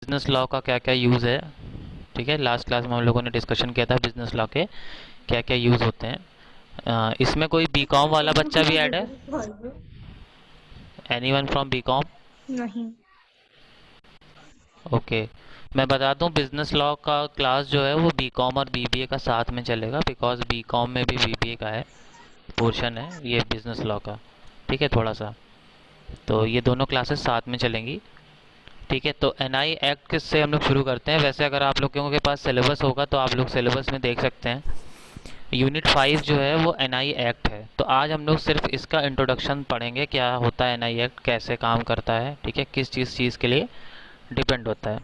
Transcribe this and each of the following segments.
Business law का क्या क्या यूज़ है। ठीक है, लास्ट क्लास में हम लोगों ने डिस्कशन किया था बिजनेस लॉ के क्या क्या यूज़ होते हैं। इसमें कोई बीकॉम वाला बच्चा भी ऐड है? Anyone from BCom? नहीं। ओके, मैं बता दूं बिजनेस लॉ का क्लास जो है वो बीकॉम और बीबीए का साथ में चलेगा, बिकॉज बीकॉम में भी बीबीए का है पोर्शन है ये बिजनेस लॉ का। ठीक है, थोड़ा सा तो ये दोनों क्लासेस साथ में चलेंगी। ठीक है, तो एनआई एक्ट से हम लोग शुरू करते हैं। वैसे अगर आप लोगों के पास सिलेबस होगा तो आप लोग सिलेबस में देख सकते हैं। यूनिट 5 जो है वो एनआई एक्ट है, तो आज हम लोग सिर्फ इसका इंट्रोडक्शन पढ़ेंगे, क्या होता है एनआई एक्ट, कैसे काम करता है, ठीक है, किस चीज़ के लिए डिपेंड होता है।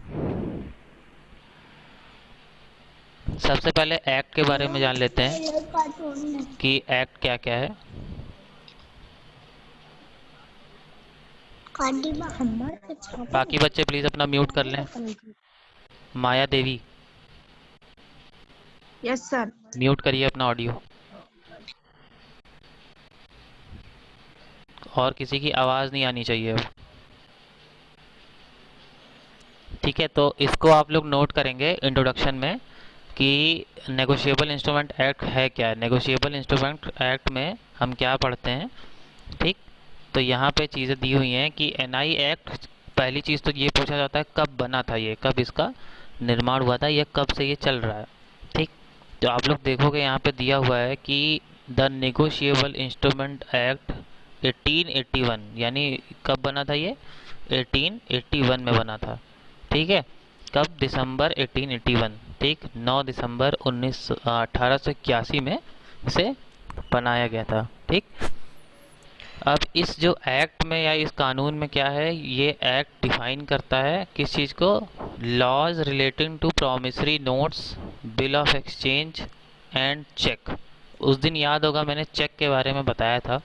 सबसे पहले एक्ट के बारे में जान लेते हैं कि एक्ट क्या क्या है। बाकी बच्चे प्लीज़ अपना म्यूट कर लें। माया देवी, यस सर। म्यूट करिए अपना ऑडियो। और किसी की आवाज़ नहीं आनी चाहिए अब। ठीक है, तो इसको आप लोग नोट करेंगे इंट्रोडक्शन में कि नेगोशिएबल इंस्ट्रूमेंट एक्ट है क्या है। नेगोशिएबल इंस्ट्रूमेंट एक्ट में हम क्या पढ़ते हैं। ठीक, तो यहाँ पे चीज़ें दी हुई हैं कि एनआई एक्ट, पहली चीज़ तो ये पूछा जाता है कब बना था, ये कब इसका निर्माण हुआ था, ये कब से ये चल रहा है। ठीक, तो आप लोग देखोगे यहाँ पे दिया हुआ है कि द नेगोशिएबल इंस्ट्रूमेंट एक्ट 1881, यानी कब बना था ये? 1881 में बना था। ठीक है, कब? दिसंबर 1881। ठीक, 9 दिसंबर 1881 में इसे बनाया गया था। ठीक, अब इस जो एक्ट में या इस कानून में क्या है, ये एक्ट डिफाइन करता है किस चीज़ को? Laws relating to promissory notes, bill of exchange and cheque. उस दिन याद होगा मैंने चेक के बारे में बताया था।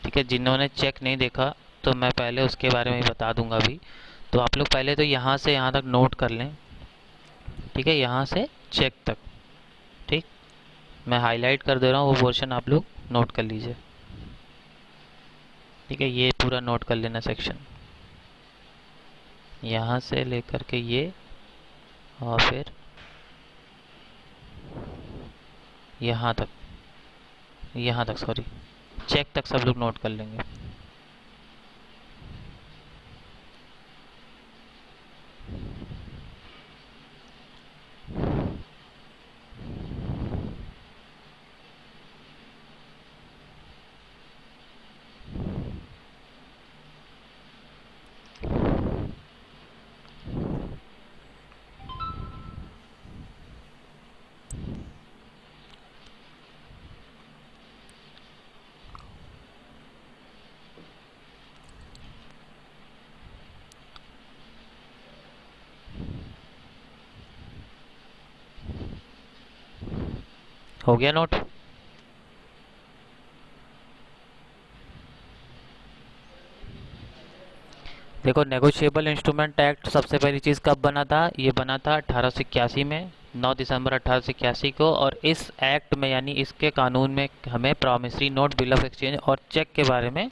ठीक है, जिन्होंने चेक नहीं देखा तो मैं पहले उसके बारे में ही बता दूंगा अभी। तो आप लोग पहले तो यहाँ से यहाँ तक नोट कर लें। ठीक है, यहाँ से चेक तक। ठीक, मैं हाईलाइट कर दे रहा हूँ, वो पोर्शन आप लोग नोट कर लीजिए। ठीक है, ये पूरा नोट कर लेना सेक्शन, यहाँ से लेकर के ये, और फिर यहाँ तक, यहाँ तक सॉरी, चेक तक सब लोग नोट कर लेंगे। हो गया नोट? देखो, नेगोशिएबल इंस्ट्रूमेंट एक्ट सबसे पहली चीज़ कब बना था? ये बना था 1881 में, 9 दिसंबर 1881 को। और इस एक्ट में यानी इसके कानून में हमें promissory note, bill of exchange और चेक के बारे में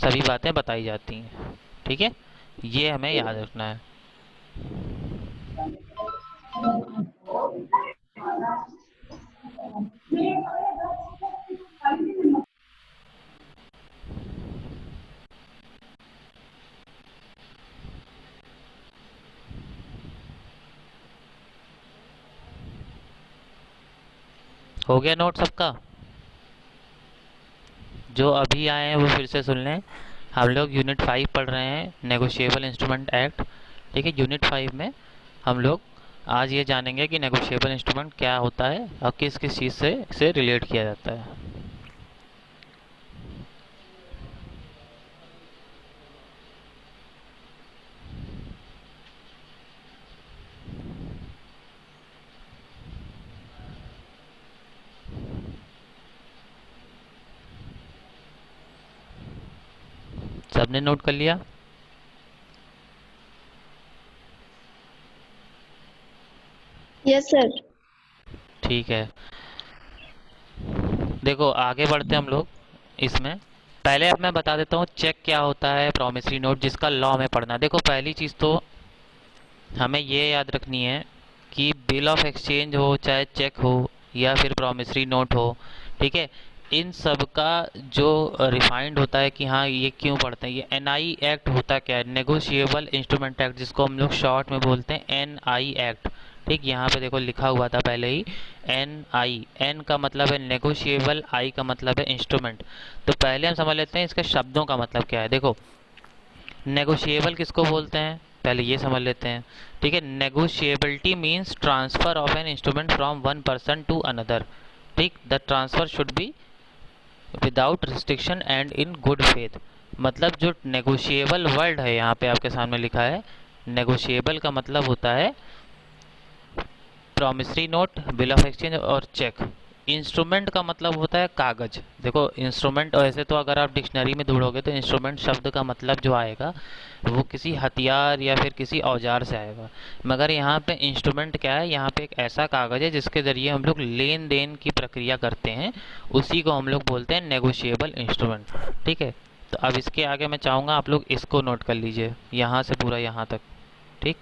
सभी बातें बताई जाती हैं। ठीक है, ये हमें याद रखना है। हो गया नोट सबका? जो अभी आए हैं वो फिर से सुन लें। हम लोग यूनिट 5 पढ़ रहे हैं, नेगोशिएबल इंस्ट्रूमेंट एक्ट। ठीक है, यूनिट 5 में हम लोग आज ये जानेंगे कि नेगोशिएबल इंस्ट्रूमेंट क्या होता है और किस किस चीज़ से इसे रिलेट किया जाता है। सबने नोट कर लिया? Yes sir. ठीक है, देखो आगे बढ़ते हैं हम लोग इसमें। पहले अब मैं बता देता हूँ चेक क्या होता है, प्रॉमिसरी नोट जिसका लॉ में पढ़ना है। देखो पहली चीज़ तो हमें ये याद रखनी है कि बिल ऑफ एक्सचेंज हो चाहे चेक हो या फिर प्रॉमिसरी नोट हो, ठीक है, इन सब का जो रिफाइंड होता है कि हाँ ये क्यों पढ़ते हैं, ये एनआई एक्ट होता क्या है, नेगोशिएबल इंस्ट्रूमेंट एक्ट, जिसको हम लोग शॉर्ट में बोलते हैं एनआई एक्ट। ठीक, यहाँ पे देखो लिखा हुआ था पहले ही, एन आई, एन का मतलब है नेगोशिएबल, आई का मतलब है इंस्ट्रूमेंट। तो पहले हम समझ लेते हैं इसके शब्दों का मतलब क्या है। देखो, नेगोशिएबल किसको बोलते हैं पहले ये समझ लेते हैं। ठीक है, negotiability means transfer of an instrument from one person to another. ठीक, the transfer should be without restriction and in good faith. मतलब जो नेगोशिएबल वर्ड है यहाँ पे आपके सामने लिखा है, नेगोशिएबल का मतलब होता है promissory note, bill of exchange और चेक। इंस्ट्रूमेंट का मतलब होता है कागज। देखो इंस्ट्रूमेंट, ऐसे तो अगर आप डिक्शनरी में ढूंढोगे तो इंस्ट्रूमेंट शब्द का मतलब जो आएगा वो किसी हथियार या फिर किसी औजार से आएगा, मगर यहाँ पे इंस्ट्रूमेंट क्या है, यहाँ पे एक ऐसा कागज है जिसके ज़रिए हम लोग लेन देन की प्रक्रिया करते हैं, उसी को हम लोग बोलते हैं नेगोशिएबल इंस्ट्रूमेंट। ठीक है, तो अब इसके आगे मैं चाहूँगा आप लोग इसको नोट कर लीजिए, यहाँ से पूरा यहाँ तक। ठीक,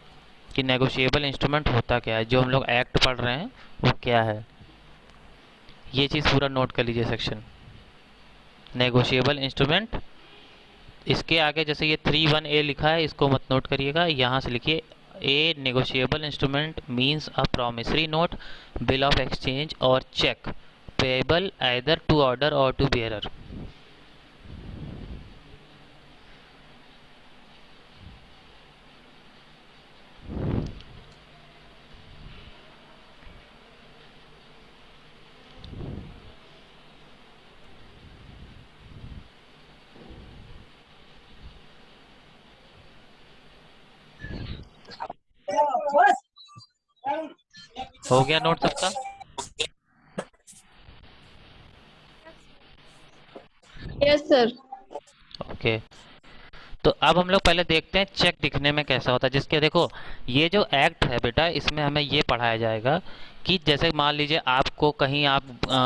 कि नेगोशिएबल इंस्ट्रूमेंट होता क्या है, जो हम लोग एक्ट पढ़ रहे हैं वो क्या है, ये चीज़ पूरा नोट कर लीजिए सेक्शन नेगोशिएबल इंस्ट्रूमेंट। इसके आगे जैसे ये 3(1)(a) लिखा है, इसको मत नोट करिएगा, यहाँ से लिखिए a negotiable instrument means a promissory note, bill of exchange और cheque payable either to order और टू बेयरर। हो गया नोट सबका? Yes sir. ओके, तो अब हम लोग पहले देखते हैं चेक दिखने में कैसा होता है। जिसके देखो, ये जो एक्ट है बेटा, इसमें हमें ये पढ़ाया जाएगा कि जैसे मान लीजिए आपको कहीं आप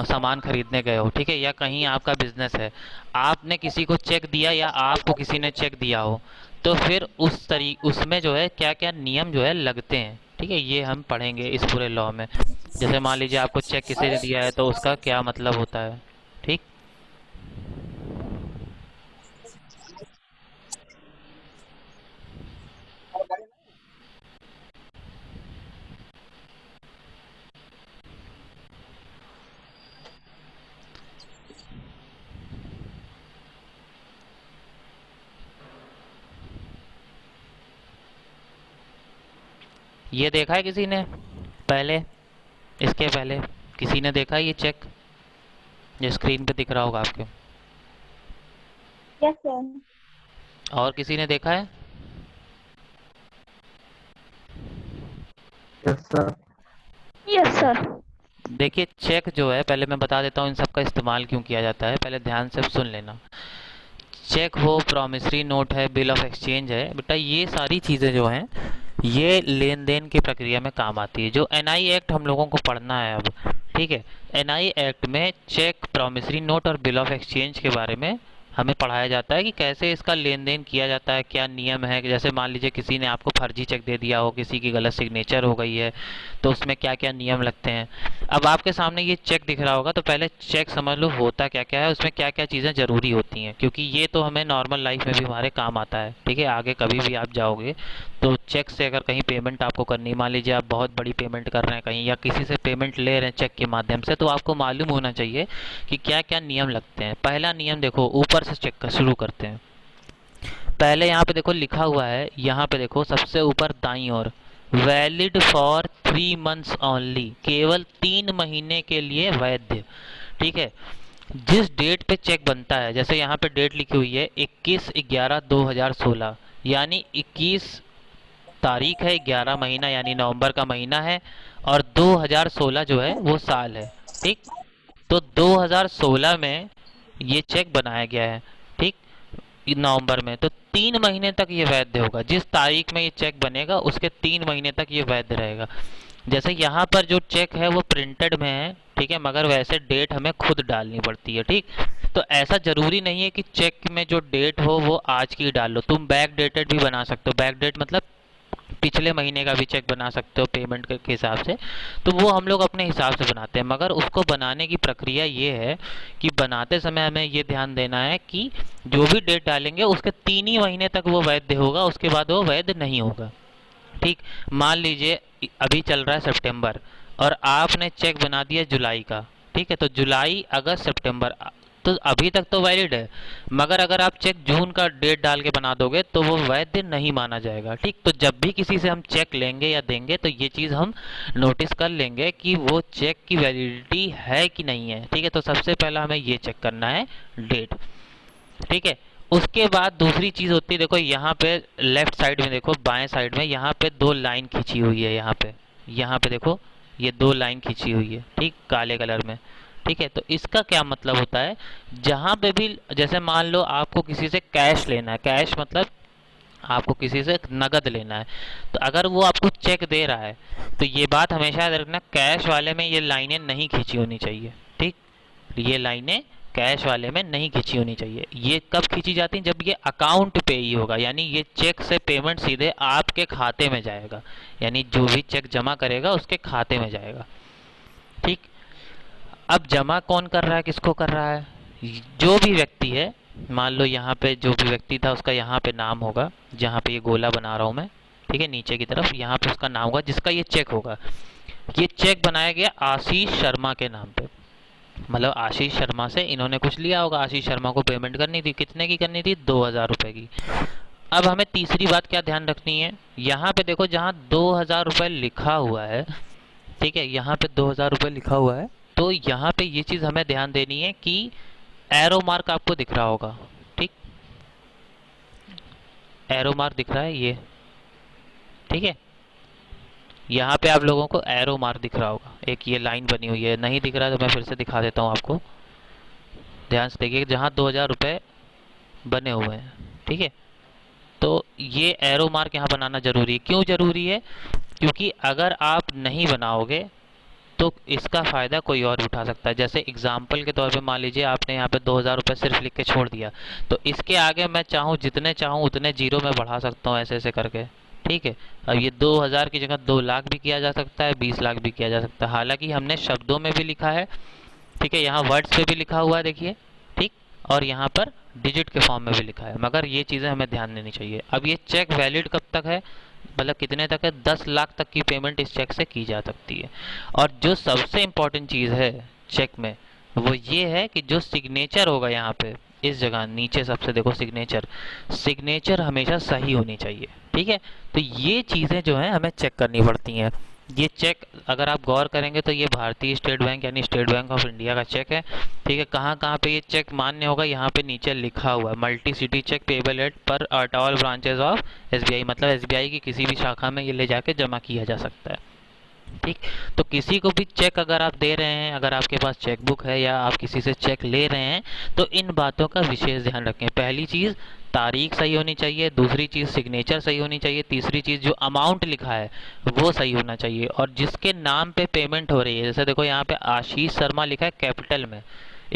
सामान खरीदने गए हो, ठीक है, या कहीं आपका बिजनेस है, आपने किसी को चेक दिया या आपको किसी ने चेक दिया हो, तो फिर उसमें जो है क्या क्या नियम जो है लगते हैं। ठीक है, ये हम पढ़ेंगे इस पूरे लॉ में। जैसे मान लीजिए आपको चेक किसी ने दिया है तो उसका क्या मतलब होता है। ठीक, ये देखा है किसी ने पहले, इसके पहले किसी ने देखा है ये चेक जो स्क्रीन पे दिख रहा होगा आपके? Yes sir. और किसी ने देखा है? Yes sir. Yes sir. देखिए चेक जो है, पहले मैं बता देता हूँ इन सब का इस्तेमाल क्यों किया जाता है, पहले ध्यान से सुन लेना। चेक हो, प्रॉमिसरी नोट है, बिल ऑफ एक्सचेंज है, बेटा ये सारी चीज़ें जो हैं ये लेन देन की प्रक्रिया में काम आती है। जो एनआई एक्ट हम लोगों को पढ़ना है अब, ठीक है, एनआई एक्ट में चेक, प्रॉमिसरी नोट और बिल ऑफ एक्सचेंज के बारे में हमें पढ़ाया जाता है कि कैसे इसका लेन देन किया जाता है, क्या नियम है। जैसे मान लीजिए किसी ने आपको फर्जी चेक दे दिया हो, किसी की गलत सिग्नेचर हो गई है, तो उसमें क्या क्या नियम लगते हैं। अब आपके सामने ये चेक दिख रहा होगा, तो पहले चेक समझ लो होता क्या क्या है, उसमें क्या क्या चीज़ें ज़रूरी होती हैं, क्योंकि ये तो हमें नॉर्मल लाइफ में भी हमारे काम आता है। ठीक है, आगे कभी भी आप जाओगे तो चेक से अगर कहीं पेमेंट आपको करनी, मान लीजिए आप बहुत बड़ी पेमेंट कर रहे हैं कहीं, या किसी से पेमेंट ले रहे हैं चेक के माध्यम से, तो आपको मालूम होना चाहिए कि क्या क्या नियम लगते हैं। पहला नियम देखो, ऊपर से चेक का शुरू करते हैं। पहले यहाँ पे देखो लिखा हुआ है, यहाँ पे देखो सबसे ऊपर दाईं ओर, वैलिड फॉर 3 मंथ्स ओनली, केवल 3 महीने के लिए वैध। ठीक है, जिस डेट पे चेक बनता है, जैसे यहाँ पे डेट लिखी हुई है 21/11/2016, यानी 21 तारीख है, 11 महीना यानी नवंबर का महीना है, और 2016 जो है वो साल है। ठीक, तो 2016 में ये चेक बनाया गया है। ठीक, नवंबर में, तो 3 महीने तक ये वैध होगा। जिस तारीख में ये चेक बनेगा उसके 3 महीने तक ये वैध रहेगा। जैसे यहाँ पर जो चेक है वो प्रिंटेड में है, ठीक है, मगर वैसे डेट हमें खुद डालनी पड़ती है। ठीक, तो ऐसा ज़रूरी नहीं है कि चेक में जो डेट हो वो आज की डाल लो, तुम बैक डेटेड भी बना सकते हो। बैक डेट मतलब पिछले महीने का भी चेक बना सकते हो पेमेंट के हिसाब से। तो वो हम लोग अपने हिसाब से बनाते हैं, मगर उसको बनाने की प्रक्रिया ये है कि बनाते समय हमें ये ध्यान देना है कि जो भी डेट डालेंगे उसके 3 ही महीने तक वो वैध होगा, उसके बाद वो वैध नहीं होगा। ठीक, मान लीजिए अभी चल रहा है सितंबर और आपने चेक बना दिया जुलाई का। ठीक है, तो जुलाई अगस्त सितंबर तो अभी तक तो वैलिड है, मगर अगर आप चेक जून का डेट डाल के बना दोगे तो वो वैध नहीं माना जाएगा। ठीक, तो जब भी किसी से हम चेक लेंगे या देंगे तो ये चीज़ हम नोटिस कर लेंगे कि वो चेक की वैलिडिटी है कि नहीं है। ठीक है, तो सबसे पहला हमें ये चेक करना है डेट। ठीक है, उसके बाद दूसरी चीज़ होती है, देखो यहाँ पे लेफ्ट साइड में, देखो बाएं साइड में यहाँ पे 2 लाइन खींची हुई है। यहाँ पे देखो ये 2 लाइन खींची हुई है, ठीक, काले कलर में। ठीक है, तो इसका क्या मतलब होता है, जहाँ पे भी जैसे मान लो आपको किसी से कैश लेना है, कैश मतलब आपको किसी से नगद लेना है, तो अगर वो आपको चेक दे रहा है तो ये बात हमेशा याद रखना, कैश वाले में ये लाइनें नहीं खींची होनी चाहिए। ठीक, ये लाइनें कैश वाले में नहीं खींची होनी चाहिए। ये कब खींची जाती हैं, जब ये अकाउंट पे ही होगा, यानी ये चेक से पेमेंट सीधे आपके खाते में जाएगा, यानी जो भी चेक जमा करेगा उसके खाते में जाएगा। ठीक, अब जमा कौन कर रहा है, किसको कर रहा है, जो भी व्यक्ति है, मान लो यहाँ पे जो भी व्यक्ति था उसका यहाँ पे नाम होगा, जहाँ पे ये गोला बना रहा हूँ मैं। ठीक है, नीचे की तरफ यहाँ पे उसका नाम होगा जिसका ये चेक होगा। ये चेक बनाया गया आशीष शर्मा के नाम पे, मतलब आशीष शर्मा से इन्होंने कुछ लिया होगा, आशीष शर्मा को पेमेंट करनी थी, कितने की करनी थी, 2000 रुपये की। अब हमें तीसरी बात क्या ध्यान रखनी है, यहाँ पे देखो जहाँ 2000 रुपये लिखा हुआ है, ठीक है, यहाँ पे 2000 रुपये लिखा हुआ है, तो यहाँ पे ये चीज़ हमें ध्यान देनी है कि एरो मार्क आपको दिख रहा होगा। ठीक, एरो मार्क दिख रहा है ये, ठीक है, यहाँ पे आप लोगों को एरो मार्क दिख रहा होगा, एक ये लाइन बनी हुई है, नहीं दिख रहा है तो मैं फिर से दिखा देता हूँ आपको, ध्यान से देखिए, जहाँ 2000 रुपये बने हुए हैं। ठीक है, तो ये एरो मार्क यहाँ बनाना ज़रूरी है। क्यों ज़रूरी है, क्योंकि अगर आप नहीं बनाओगे तो इसका फ़ायदा कोई और उठा सकता है। जैसे एग्जाम्पल के तौर पे मान लीजिए आपने यहाँ पे 2000 रुपये सिर्फ लिख के छोड़ दिया, तो इसके आगे मैं चाहूँ जितने चाहूँ उतने जीरो में बढ़ा सकता हूँ, ऐसे ऐसे करके। ठीक है, अब ये 2000 की जगह 2 लाख भी किया जा सकता है, 20 लाख भी किया जा सकता है, हालांकि हमने शब्दों में भी लिखा है। ठीक है, यहाँ वर्ड्स पे भी लिखा हुआ है देखिए, ठीक, और यहाँ पर डिजिट के फॉर्म में भी लिखा है, मगर ये चीज़ें हमें ध्यान देनी चाहिए। अब ये चेक वैलिड कब तक है, मतलब कितने तक है, 10 लाख तक की पेमेंट इस चेक से की जा सकती है। और जो सबसे इम्पोर्टेंट चीज़ है चेक में वो ये है कि जो सिग्नेचर होगा यहाँ पे इस जगह नीचे सबसे देखो, सिग्नेचर, सिग्नेचर हमेशा सही होनी चाहिए। ठीक है, तो ये चीज़ें जो हैं हमें चेक करनी पड़ती हैं। ये चेक अगर आप गौर करेंगे तो ये भारतीय स्टेट बैंक यानी स्टेट बैंक ऑफ इंडिया का चेक है। ठीक है, कहाँ कहाँ पे ये चेक मान्य होगा, यहाँ पे नीचे लिखा हुआ है, multi city cheque payable at पर at all branches of SBI, मतलब एसबीआई की किसी भी शाखा में ये ले जाके जमा किया जा सकता है। ठीक, तो किसी को भी चेक अगर आप दे रहे हैं, अगर आपके पास चेकबुक है या आप किसी से चेक ले रहे हैं, तो इन बातों का विशेष ध्यान रखें। पहली चीज़ तारीख सही होनी चाहिए, दूसरी चीज़ सिग्नेचर सही होनी चाहिए, तीसरी चीज़ जो अमाउंट लिखा है वो सही होना चाहिए, और जिसके नाम पे पेमेंट हो रही है, जैसे देखो यहाँ पे आशीष शर्मा लिखा है कैपिटल में,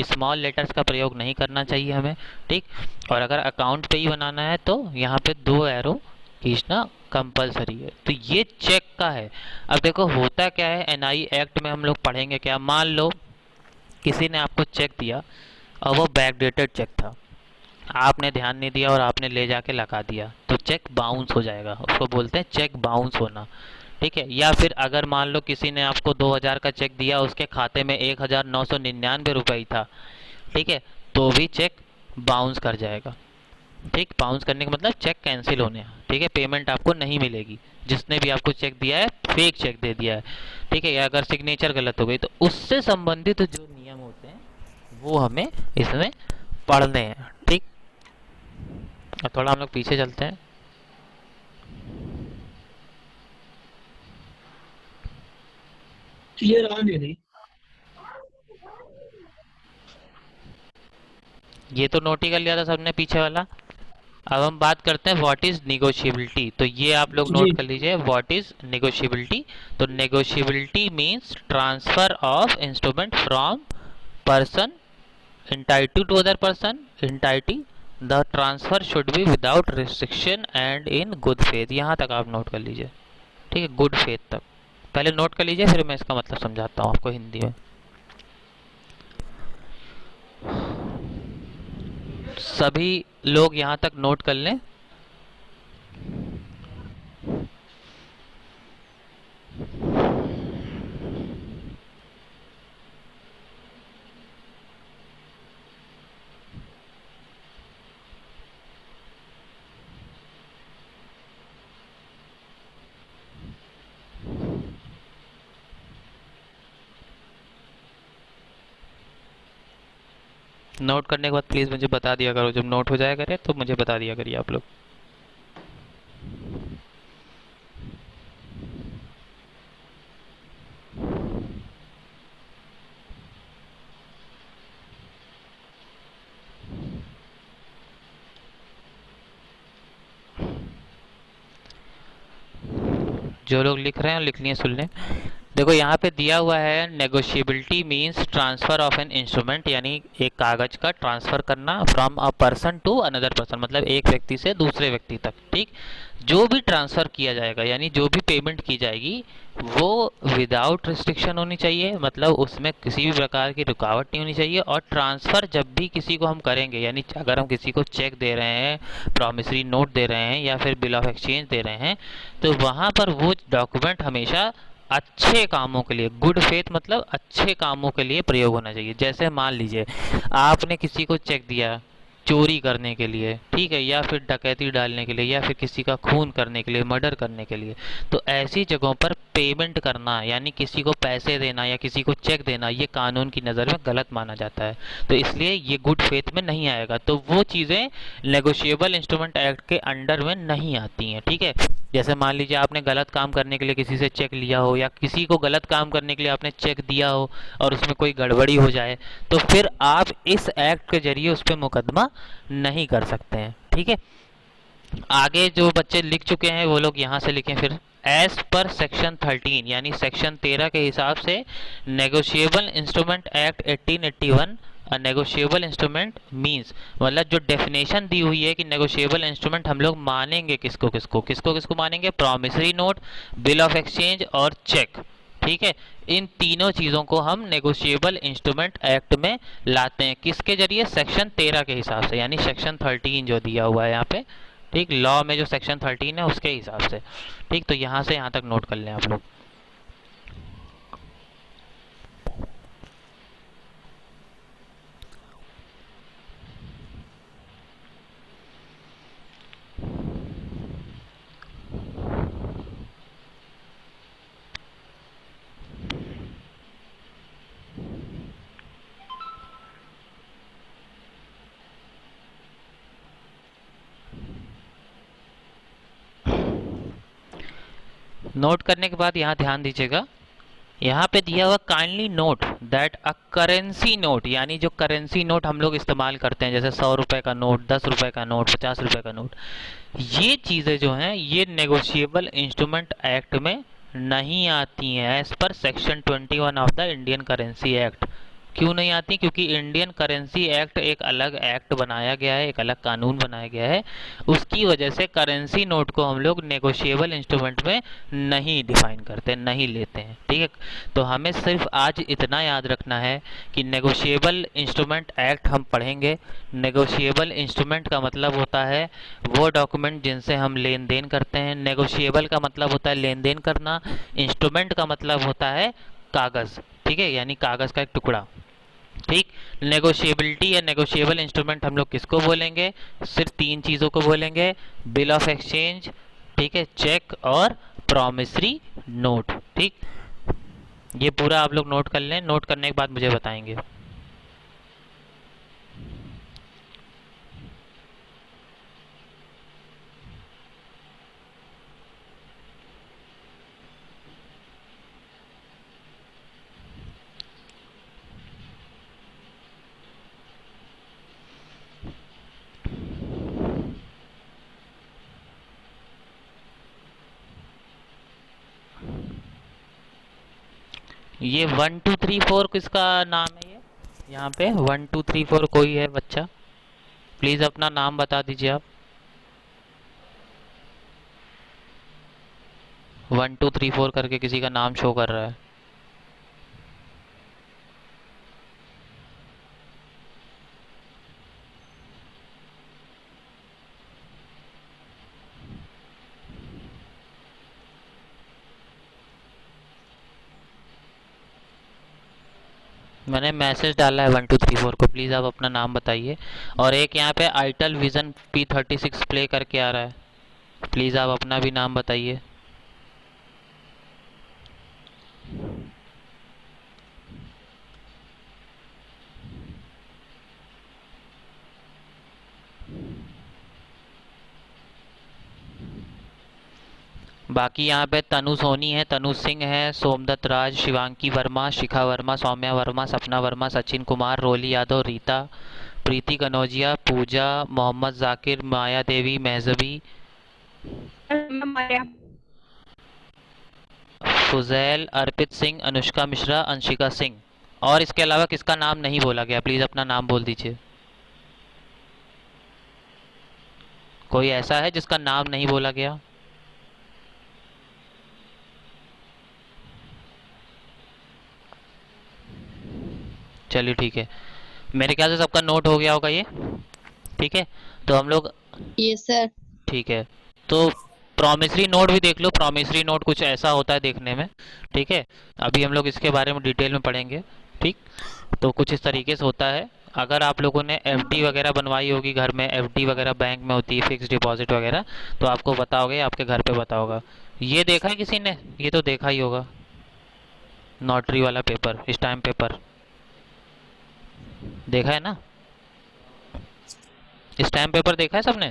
स्मॉल लेटर्स का प्रयोग नहीं करना चाहिए हमें। ठीक, और अगर अकाउंट पे ही बनाना है तो यहाँ पे 2 एरो खींचना कंपलसरी है। तो ये चेक का है। अब देखो होता क्या है, एनआई एक्ट में हम लोग पढ़ेंगे क्या, मान लो किसी ने आपको चेक दिया और वो बैकडेटेड चेक था, आपने ध्यान नहीं दिया और आपने ले जाके लगा दिया, तो चेक बाउंस हो जाएगा, उसको बोलते हैं चेक बाउंस होना। ठीक है, या फिर अगर मान लो किसी ने आपको 2000 का चेक दिया, उसके खाते में 1999 रुपये ही था, ठीक है, तो भी चेक बाउंस कर जाएगा। ठीक, बाउंस करने का मतलब चेक कैंसिल होने। ठीक है, पेमेंट आपको नहीं मिलेगी, जिसने भी आपको चेक दिया है फेक चेक दे दिया है। ठीक है, या अगर सिग्नेचर गलत हो गई तो उससे संबंधित जो नियम होते हैं वो हमें इसमें पढ़ने हैं। ठीक, और थोड़ा हम लोग पीछे चलते हैं। क्लियर आ नहीं रही। ये तो नोट ही कर लिया था सबने पीछे वाला। अब हम बात करते हैं व्हाट इज निगोशिएबिलिटी, तो ये आप लोग जी नोट कर लीजिए, व्हाट इज निगोशिएबिलिटी। तो negotiability means transfer of instrument from person entitled to other person, entity the transfer should be without restriction and in good faith. यहाँ तक आप नोट कर लीजिए, ठीक है, गुड फेथ तक पहले नोट कर लीजिए, फिर मैं इसका मतलब समझाता हूँ आपको हिंदी में। सभी लोग यहाँ तक नोट कर लें। नोट करने के बाद प्लीज़ मुझे बता दिया करो, जब नोट हो जाया करे तो मुझे बता दिया करिए आप लोग। जो लोग लिख रहे हैं लिख लिए, सुन लें। देखो यहाँ पे दिया हुआ है negotiability means transfer of an instrument, यानी एक कागज का ट्रांसफर करना from a person to another person, मतलब एक व्यक्ति से दूसरे व्यक्ति तक। ठीक, जो भी ट्रांसफर किया जाएगा यानी जो भी पेमेंट की जाएगी वो विदाउट रिस्ट्रिक्शन होनी चाहिए, मतलब उसमें किसी भी प्रकार की रुकावट नहीं होनी चाहिए। और ट्रांसफ़र जब भी किसी को हम करेंगे, यानी अगर हम किसी को चेक दे रहे हैं, प्रॉमिसरी नोट दे रहे हैं या फिर बिल ऑफ एक्सचेंज दे रहे हैं, तो वहाँ पर वो डॉक्यूमेंट हमेशा अच्छे कामों के लिए, गुड फेथ मतलब अच्छे कामों के लिए प्रयोग होना चाहिए। जैसे मान लीजिए आपने किसी को चेक दिया चोरी करने के लिए, ठीक है, या फिर डकैती डालने के लिए, या फिर किसी का खून करने के लिए, मर्डर करने के लिए, तो ऐसी जगहों पर पेमेंट करना यानी किसी को पैसे देना या किसी को चेक देना, ये कानून की नज़र में गलत माना जाता है, तो इसलिए ये गुड फेथ में नहीं आएगा। तो वो चीज़ें नेगोशिएबल इंस्ट्रूमेंट एक्ट के अंडर में नहीं आती हैं। ठीक है, जैसे मान लीजिए आपने गलत काम करने के लिए किसी से चेक लिया हो, या किसी को गलत काम करने के लिए आपने चेक दिया हो और उसमें कोई गड़बड़ी हो जाए, तो फिर आप इस एक्ट के जरिए उस पर मुकदमा नहीं कर सकते हैं। ठीक है, आगे जो बच्चे लिख चुके हैं वो लोग यहाँ से लिखें फिर। एज पर सेक्शन 13 यानी सेक्शन 13 के हिसाब से negotiable instrument act 1881 negotiable instrument means, मतलब जो डेफिनेशन दी हुई है कि नेगोशिएबल इंस्ट्रूमेंट हम लोग मानेंगे किसको किसको किसको किसको मानेंगे, promissory note, bill of exchange और चेक। ठीक है, इन तीनों चीज़ों को हम नेगोशिएबल इंस्ट्रूमेंट एक्ट में लाते हैं, किसके जरिए, सेक्शन 13 के हिसाब से, यानी सेक्शन 13 जो दिया हुआ है यहाँ पे, ठीक, लॉ में जो सेक्शन 13 है उसके हिसाब से। ठीक, तो यहाँ से यहाँ तक नोट कर लें आप लोग। नोट करने के बाद यहाँ ध्यान दीजिएगा, यहाँ पे दिया हुआ kindly note that a currency note, यानी जो करेंसी नोट हम लोग इस्तेमाल करते हैं, जैसे 100 रुपए का नोट, 10 रुपए का नोट, 50 रुपए का नोट, ये चीज़ें जो हैं ये नेगोशिएबल इंस्ट्रूमेंट एक्ट में नहीं आती हैं as per section 21 of the Indian Currency Act. क्यों नहीं आती, क्योंकि इंडियन करेंसी एक्ट एक अलग एक्ट बनाया गया है, एक अलग कानून बनाया गया है, उसकी वजह से करेंसी नोट को हम लोग नेगोशिएबल इंस्ट्रूमेंट में नहीं डिफाइन करते, नहीं लेते हैं। ठीक है, तो हमें सिर्फ आज इतना याद रखना है कि नेगोशिएबल इंस्ट्रूमेंट एक्ट हम पढ़ेंगे। नेगोशिएबल इंस्ट्रूमेंट का मतलब होता है वो डॉक्यूमेंट जिनसे हम लेन देन करते हैं। नेगोशिएबल का मतलब होता है लेन देन करना, इंस्ट्रूमेंट का मतलब होता है कागज़, ठीक है, यानी कागज़ का एक टुकड़ा। ठीक, नेगोशिएबिलिटी या नेगोशिएबल इंस्ट्रूमेंट हम लोग किसको बोलेंगे, सिर्फ तीन चीज़ों को बोलेंगे, बिल ऑफ एक्सचेंज, ठीक है, चेक और प्रॉमिसरी नोट। ठीक, ये पूरा आप लोग नोट कर लें, नोट करने के बाद मुझे बताएंगे। ये 1 2 3 4 किसका नाम है, ये यहाँ पे 1 2 3 4 कोई है बच्चा, प्लीज़ अपना नाम बता दीजिए आप। 1234 करके किसी का नाम शो कर रहा है। मैंने मैसेज डाला है 1234 को, प्लीज़ आप अपना नाम बताइए। और एक यहाँ पे आइटल विजन P36 प्ले करके आ रहा है, प्लीज़ आप अपना भी नाम बताइए। बाकी यहाँ पे तनु सोनी है, तनु सिंह है, सोमदत्त राज, शिवांकी वर्मा, शिखा वर्मा, सौम्या वर्मा, सपना वर्मा, सचिन कुमार, रोली यादव, रीता, प्रीति कनौजिया, पूजा, मोहम्मद जाकिर, माया देवी, महजबी, हमारे फुजैल, अर्पित सिंह, अनुष्का मिश्रा, अंशिका सिंह। और इसके अलावा किसका नाम नहीं बोला गया, प्लीज़ अपना नाम बोल दीजिए। कोई ऐसा है जिसका नाम नहीं बोला गया? चलिए ठीक है, मेरे ख्याल से सबका नोट हो गया होगा ये। ठीक है, तो हम लोग, यस सर। ठीक है, तो प्रॉमिसरी नोट भी देख लो। प्रॉमिसरी नोट कुछ ऐसा होता है देखने में। ठीक है, अभी हम लोग इसके बारे में डिटेल में पढ़ेंगे। ठीक, तो कुछ इस तरीके से होता है। अगर आप लोगों ने एफडी वगैरह बनवाई होगी घर में, एफडी वगैरह बैंक में होती है, फिक्स डिपॉजिट वगैरह, तो आपको पता होगा, या आपके घर पे पता होगा। ये देखा है किसी ने? ये तो देखा ही होगा, नोटरी वाला पेपर, स्टैम्प पेपर देखा है ना? स्टैम्प पेपर देखा है सबने,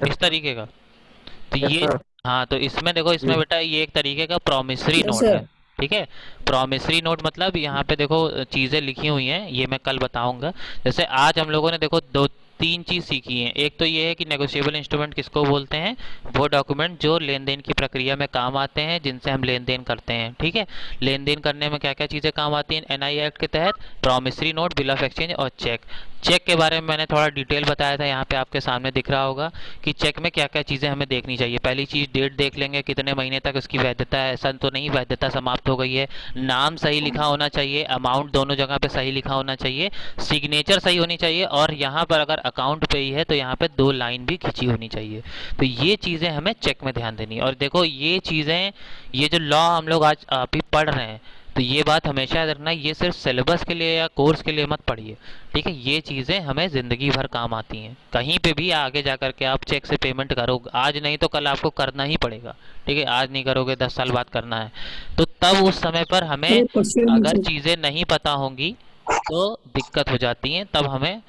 इस तरीके का? तो यस ये, सर। हाँ, तो इसमें देखो, इसमें बेटा ये एक तरीके का प्रॉमिसरी यस नोट है। सर। ठीक है, प्रॉमिसरी नोट मतलब यहाँ पे देखो चीज़ें लिखी हुई हैं, ये मैं कल बताऊंगा। जैसे आज हम लोगों ने देखो दो तीन चीज़ सीखी है। एक तो ये है कि नेगोशिएबल इंस्ट्रूमेंट किसको बोलते हैं, वो डॉक्यूमेंट जो लेन देन की प्रक्रिया में काम आते हैं, जिनसे हम लेन देन करते हैं। ठीक है, लेन देन करने में क्या क्या चीज़ें काम आती हैं एनआई एक्ट के तहत, promissory note, bill of exchange और चेक। चेक के बारे में मैंने थोड़ा डिटेल बताया था, यहाँ पे आपके सामने दिख रहा होगा कि चेक में क्या क्या चीज़ें हमें देखनी चाहिए। पहली चीज़, डेट देख लेंगे, कितने महीने तक उसकी वैधता है। ऐसा तो नहीं वैधता समाप्त हो गई है। नाम सही लिखा होना चाहिए, अमाउंट दोनों जगह पे सही लिखा होना चाहिए, सिग्नेचर सही होनी चाहिए, और यहाँ पर अगर अकाउंट पे ही है तो यहाँ पे 2 लाइन भी खिंची होनी चाहिए। तो ये चीज़ें हमें चेक में ध्यान देनी है। और देखो ये चीज़ें, ये जो लॉ हम लोग आज अभी पढ़ रहे हैं, तो ये बात हमेशा याद रखना, ये सिर्फ सिलेबस के लिए या कोर्स के लिए मत पढ़िए। ठीक है, ये चीज़ें हमें ज़िंदगी भर काम आती हैं। कहीं पे भी आगे जा कर के आप चेक से पेमेंट करो, आज नहीं तो कल आपको करना ही पड़ेगा। ठीक है, आज नहीं करोगे 10 साल बाद करना है, तो तब उस समय पर हमें सर क्वेश्चन अगर पूछो। चीज़ें नहीं पता होंगी तो दिक्कत हो जाती हैं, तब हमें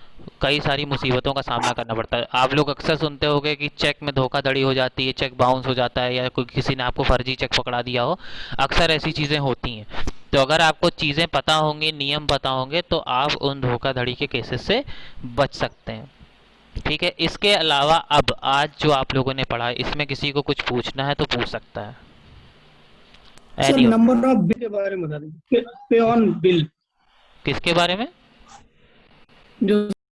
कई सारी मुसीबतों का सामना करना पड़ता है। आप लोग अक्सर सुनते होंगे कि चेक में धोखाधड़ी हो जाती है, चेक बाउंस हो जाता है, या कोई किसी ने आपको फर्जी चेक पकड़ा दिया हो। अक्सर ऐसी चीज़ें होती हैं। तो अगर आपको चीज़ें पता होंगी, नियम पता होंगे, तो आप उन धोखाधड़ी के केसेस से बच सकते हैं। ठीक है, इसके अलावा अब आज जो आप लोगों ने पढ़ा है, इसमें किसी को कुछ पूछना है तो पूछ सकता है। Sir any, number of bill के बारे में बता दीजिए। पे ऑन बिल किसके बारे में? जो